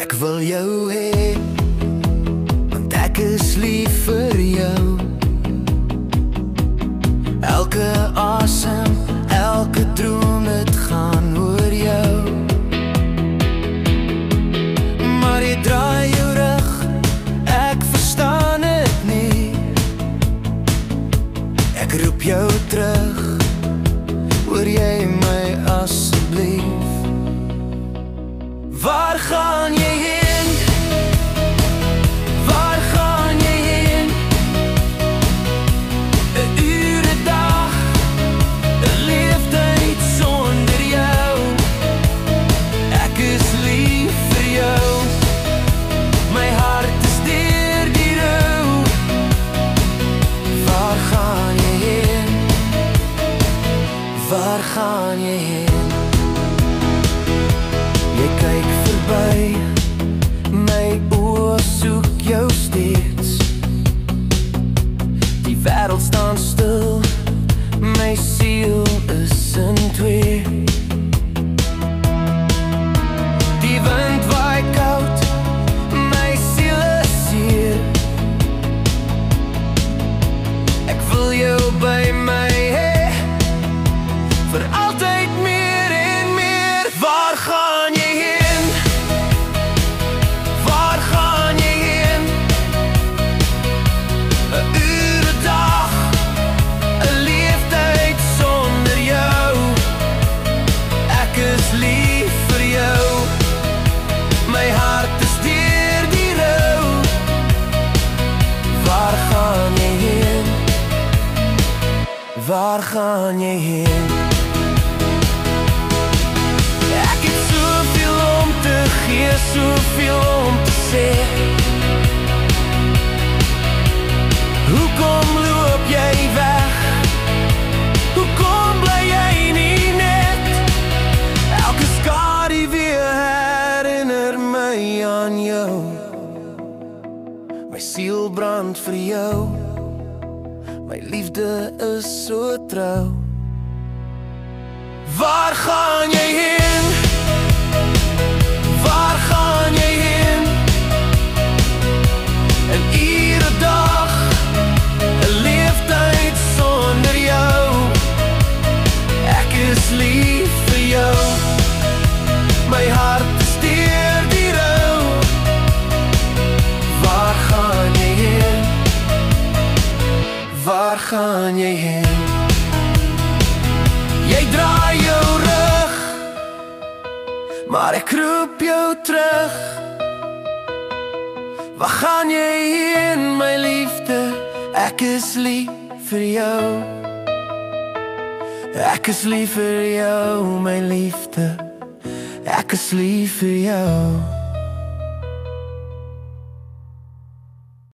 Ek wil jou hê, want ek is lief vir jou. Elke asem, elke droom, het gaan oor jou. Maar jy draai jou rug, ek verstaan het nie. Ek roep jou terug, hoor jy my asseblief? Waar gaan jy heen? Waar gaan jy heen? 'N uur, 'n dag, 'n leeftyd sonder jou. Ek is lief vir jou. My hart is deur die rou. Waar gaan jy heen? Waar gaan jy heen? Jy kyk verby, my oë soek jou steeds. Die wêreld staan stil, my siel is in twee. Die wind waai koud, my siel is seer. Ek wil jou by my hê, vir altyd meer en meer. Waar gaan jy heen? Waar gaan jy heen? 'n uur, 'n dag, 'n leeftyd sonder jou. Ek is lief vir jou. My hart is deur die rou. Waar gaan jy heen? Waar gaan jy heen? Ek het soveel om te gee, soveel om te sê. Hoekom loop jy weg? Hoekom bly jy nie net? Elke skadu weer herinner my aan jou. My siel brand vir jou. My liefde is so trou. Waar gaan jy heen? Waar gaan jy heen? 'N uur, 'n dag, 'n leeftyd sonder jou. Ek is lief vir jou. My hart is deur die rou. Waar gaan jy heen? Waar gaan jy heen? Jy draai jou rug, maar ek roep jou terug. Waar gaan jy heen, my liefde? Ek is lief vir jou. Ek is lief vir jou, my liefde. Ek is lief vir jou.